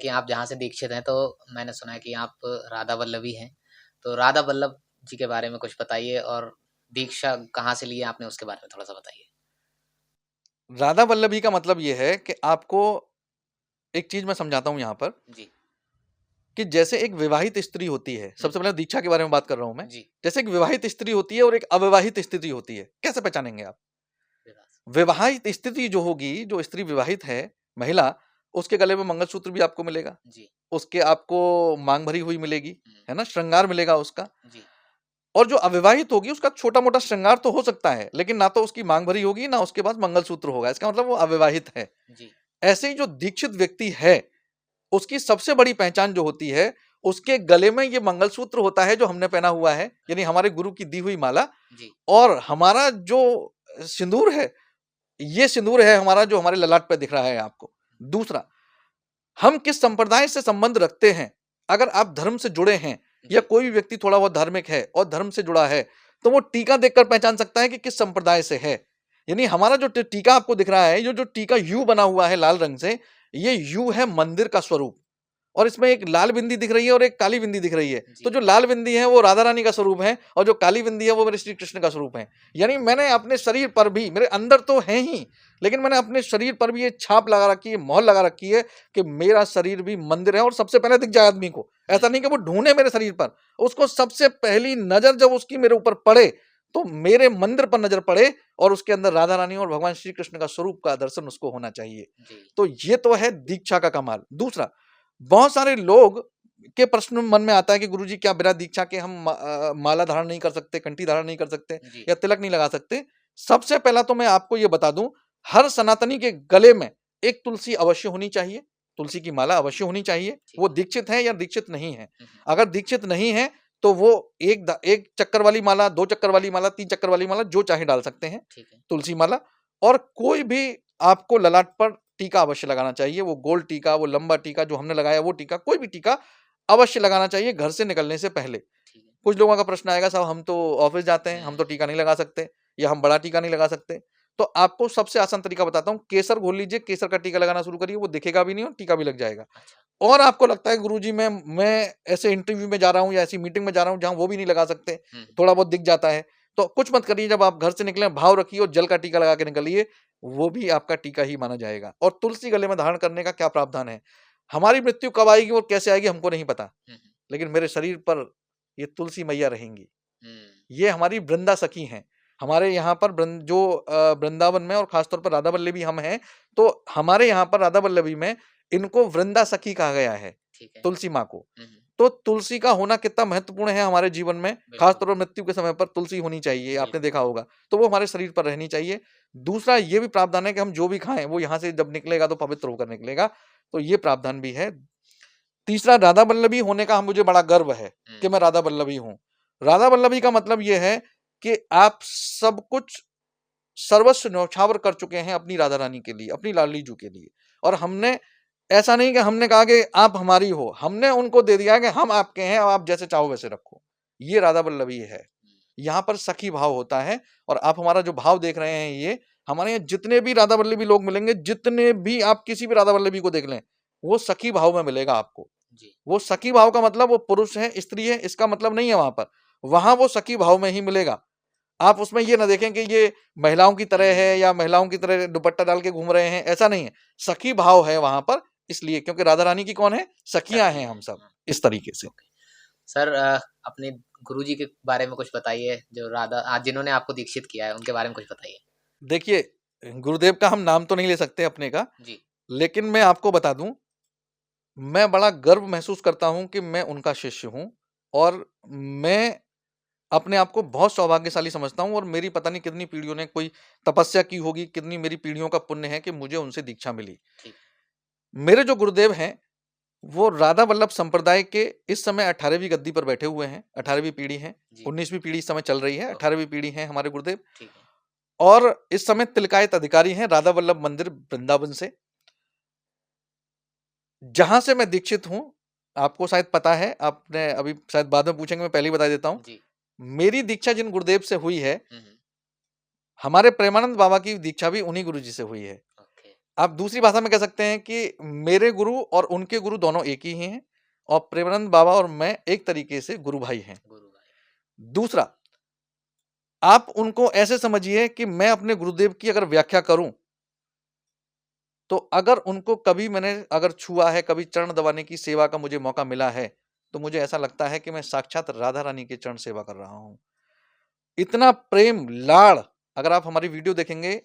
कि आप जहाँ से दीक्षित हैं, तो मैंने सुना है कि आप राधा वल्लभी हैं। तो राधा वल्लभ जी के बारे में कुछ बताइए और दीक्षा कहाँ से ली है आपने उसके बारे में थोड़ा-सा बताइए? राधा वल्लभी का मतलब ये है कि आपको एक चीज मैं समझाता हूं यहां पर जी। कि जैसे एक विवाहित स्त्री होती है, हुँ, सबसे पहले दीक्षा के बारे में बात कर रहा हूं मैं। जी, जैसे एक विवाहित स्त्री होती है और एक अविवाहित स्त्री होती है, कैसे पहचानेंगे आप? विवाह से। विवाहित स्थिति जो होगी, जो स्त्री विवाहित है, महिला, उसके गले में मंगलसूत्र भी आपको मिलेगा, जी, उसके आपको मांग भरी हुई मिलेगी, हुँ, है ना? श्रृंगार मिलेगा उसका। जी, और जो अविवाहित होगी उसका छोटा-मोटा श्रृंगार तो हो सकता है, लेकिन ना तो उसकी मांग भरी होगी, ना उसके पास मंगलसूत्र होगा। इसका मतलब वो अविवाहित है। जी, ऐसे ही जो दीक्षित व्यक्ति है, उसकी सबसे बड़ी पहचान जो होती है, उसके गले में ये मंगलसूत्र होता है जो हमने पहना हुआ है, यानी अच्छा, हमारे गुरु की दी हुई माला। जी, और हमारा जो सिंदूर है, ये सिंदूर है हमारा जो हमारे ललाट पे दिख रहा है आपको। दूसरा, हम किस संप्रदाय से संबंध रखते हैं। अगर आप धर्म से जुड़े हैं या जी, कोई भी व्यक्ति थोड़ा बहुत धार्मिक है और धर्म से जुड़ा है, तो वो टीका देखकर पहचान सकता है कि किस संप्रदाय से है। यानी हमारा जो टीका आपको दिख रहा है, ये जो टीका यू बना हुआ है लाल रंग से, ये यू है मंदिर का स्वरूप। और इसमें एक लाल बिंदी दिख रही है और एक काली बिंदी दिख रही है। तो जी, जो लाल बिंदी है वो राधा रानी का स्वरूप है और जो काली बिंदी है वो मेरे श्री कृष्ण का स्वरूप है। यानी मैंने अपने शरीर पर भी, मेरे अंदर तो है ही, लेकिन मैंने अपने शरीर पर भी ये छाप लगा रखी है, मोहर लगा रखी है कि मेरा शरीर भी मंदिर है। और सबसे पहले दिख जाए आदमी को, हुँ, ऐसा नहीं कि वो ढूंढे मेरे शरीर पर, उसको सबसे पहली नजर जब उसकी मेरे ऊपर पड़े, तो मेरे मंदिर पर नजर पड़े और उसके अंदर राधा रानी और भगवान श्री कृष्ण का स्वरूप का दर्शन उसको होना चाहिए। जी, तो ये तो है दीक्षा का कमाल। दूसरा, बहुत सारे लोग के प्रश्न मन में आता है कि गुरुजी क्या बिना दीक्षा के हम माला धारण नहीं कर सकते, कंठी धारण नहीं कर सकते जी, या तिलक नहीं लगा सकते? सबसे पहला तो मैं आपको ये बता दूं, हर सनातनी के गले में एक तुलसी अवश्य होनी चाहिए, तुलसी की माला अवश्य होनी चाहिए। ठीक वो है। दीक्षित है या दीक्षित नहीं है। हुँ, हुँ, अगर दीक्षित नहीं है तो वो एक चक्कर वाली माला, दो चक्कर वाली माला, तीन चक्कर वाली माला जो चाहे डाल सकते हैं, ठीक है। तुलसी माला। और कोई भी आपको ललाट पर टीका अवश्य लगाना चाहिए, वो गोल टीका, वो लंबा टीका जो हमने लगाया वो टीका, कोई भी टीका अवश्य लगाना चाहिए घर से निकलने से पहले। ठीक है। कुछ लोगों का प्रश्न आएगा, साहब हम तो ऑफिस जाते हैं, हम तो हुँ, टीका नहीं लगा सकते या हम बड़ा टीका नहीं लगा सकते। तो आपको सबसे आसान तरीका बताता हूँ, केसर घोल लीजिए, केसर का टीका लगाना शुरू करिए, वो दिखेगा भी नहीं और टीका भी लग जाएगा। अच्छा, और आपको लगता है गुरुजी मैं ऐसे इंटरव्यू में जा रहा हूँ या ऐसी मीटिंग में जा रहा हूँ जहाँ वो भी नहीं लगा सकते, हुँ, थोड़ा बहुत दिख जाता है, तो कुछ मत करिए। जब आप घर से निकले, भाव रखिए और जल का टीका लगा के निकलिए, वो भी आपका टीका ही माना जाएगा। और तुलसी गले में धारण करने का क्या प्रावधान है, हमारी मृत्यु कब आएगी और कैसे आएगी हमको नहीं पता, हुँ, हुँ, लेकिन मेरे शरीर पर ये तुलसी मैया रहेंगी। हुँ, ये हमारी वृंदा सखी हैं। हमारे यहाँ पर वृंदावन में और खासतौर पर राधा वल्लभी हम हैं, तो हमारे यहाँ पर राधा वल्लभी में इनको वृंदा सखी कहा गया है, ठीक है। तुलसी माँ को। हुँ, हुँ, तो तुलसी का होना कितना महत्वपूर्ण है हमारे जीवन में, बिल्कुल, खासतौर पर मृत्यु के समय पर तुलसी होनी चाहिए, आपने बिल्कुल। देखा होगा। तो वो हमारे शरीर पर रहनी चाहिए। दूसरा ये भी प्रावधान है कि हम जो भी खाएँ, वो यहाँ से जब निकलेगा तो पवित्र होकर निकलेगा, तो ये प्रावधान भी है। तीसरा, राधा वल्लभी होने का मुझे बड़ा गर्व है कि हुँ, मैं राधा वल्लभी हूँ। राधा वल्लभी का मतलब ये है कि आप सब कुछ सर्वस्व न्यौछावर कर चुके हैं अपनी राधा रानी के लिए, अपनी लाडली जू के लिए। और हमने ऐसा नहीं कि हमने कहा कि आप हमारी हो, हमने उनको दे दिया कि हम आपके हैं, अब आप जैसे चाहो वैसे रखो। ये राधा वल्लभी है। हुँ, यहाँ पर सखी भाव होता है। और आप हमारा जो भाव देख रहे हैं, ये हमारे यहाँ जितने भी राधा वल्लभी लोग मिलेंगे, जितने भी आप किसी भी राधा वल्लभी को देख लें, वो सखी भाव में मिलेगा आपको। जी, वो सखी भाव का मतलब वो पुरुष है, स्त्री है, इसका मतलब नहीं है वहां पर। वहां वो सखी भाव में ही मिलेगा। आप उसमें ये ना देखें कि ये महिलाओं की तरह है हुँ, या महिलाओं की तरह दुपट्टा डाल के घूम रहे हैं, ऐसा नहीं है। सखी भाव है वहां पर, इसलिए क्योंकि राधा रानी की कौन है, सखियां सखी हैं हैं, हम सब, हाँ, इस तरीके से। ओके। सर अपने गुरुजी के बारे में कुछ बताइए, जो राधा जिन्होंने आपको दीक्षित किया है, उनके बारे में कुछ बताइए? देखिए, गुरुदेव का हम नाम तो नहीं ले सकते अपने का, जी, लेकिन मैं आपको बता दूं, मैं बड़ा गर्व महसूस करता हूं कि मैं उनका शिष्य हूं। और मैं अपने आप को बहुत सौभाग्यशाली समझता हूँ। और मेरी पता नहीं कितनी पीढ़ियों ने कोई तपस्या की होगी, कितनी मेरी पीढ़ियों का पुण्य है कि मुझे उनसे दीक्षा मिली। ठीक है। मेरे जो गुरुदेव हैं, वो राधा वल्लभ संप्रदाय के इस समय 18वीं गद्दी पर बैठे हुए हैं, अच्छा, 18वीं पीढ़ी है, जी, 19वीं पीढ़ी इस समय चल रही है, ओके, 18वीं पीढ़ी है हमारे गुरुदेव। ठीक है। और इस समय तिलकायत अधिकारी हैं राधा वल्लभ मंदिर वृंदावन से, जहां से मैं दीक्षित हूं। आपको शायद पता है, आपने अभी शायद बाद में पूछेंगे, मैं पहले ही बता देता हूं। जी, मेरी दीक्षा जिन गुरुदेव से हुई है, हुँ, हुँ, हमारे प्रेमानंद बाबा की दीक्षा भी उन्हीं गुरुजी से हुई है। ओके, आप दूसरी भाषा में कह सकते हैं कि मेरे गुरु और उनके गुरु दोनों एक ही हैं और प्रेमानंद बाबा और मैं एक तरीके से गुरु भाई हैं। गुरु भाई। दूसरा, आप उनको ऐसे समझिए कि मैं अपने गुरुदेव की अगर व्याख्या करूं तो अगर उनको कभी मैंने अगर छुआ है, कभी चरण दबाने की सेवा का मुझे मौका मिला है, तो मुझे ऐसा लगता है कि मैं साक्षात राधा रानी के चरण सेवा कर रहा हूं। इतना प्रेम, लाड़, अगर आप हमारी वीडियो देखेंगे,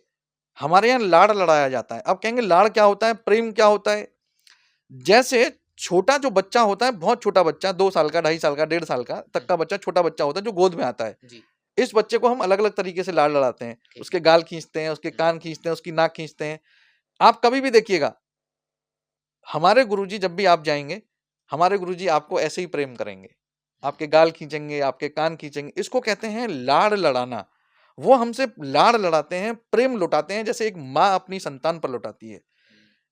हमारे यहाँ लाड़ लड़ाया जाता है। अब कहेंगे लाड़ क्या होता है, प्रेम क्या होता है? जैसे छोटा जो बच्चा होता है, बहुत छोटा बच्चा, 2 साल का, 2.5 साल का, 1.5 साल का तक का बच्चा, छोटा बच्चा होता है जो गोद में आता है। जी। इस बच्चे को हम अलग-अलग तरीके से लाड़ लड़ाते हैं। ठीक उसके है। गाल खींचते हैं, उसके कान खींचते हैं, उसकी नाक खींचते हैं। आप कभी भी देखिएगा, हमारे गुरुजी जब भी आप जाएँगे, हमारे गुरुजी आपको ऐसे ही प्रेम करेंगे। आपके गाल खींचेंगे, आपके कान खींचेंगे। इसको कहते हैं लाड़ लड़ाना। वो हमसे लाड़ लड़ाते हैं, प्रेम लुटाते हैं, जैसे एक माँ अपनी संतान पर लुटाती है।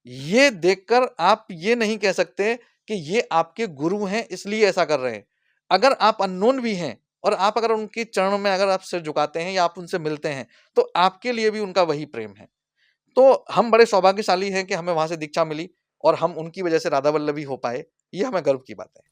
ये देखकर आप ये नहीं कह सकते कि ये आपके गुरु हैं इसलिए ऐसा कर रहे हैं। अगर आप अननोन भी हैं और आप अगर उनके चरणों में अगर आप सिर झुकाते हैं या आप उनसे मिलते हैं, तो आपके लिए भी उनका वही प्रेम है। तो हम बड़े सौभाग्यशाली हैं कि हमें वहाँ से दीक्षा मिली और हम उनकी वजह से राधा वल्लभी हो पाए। ये हमें गर्व की बात है।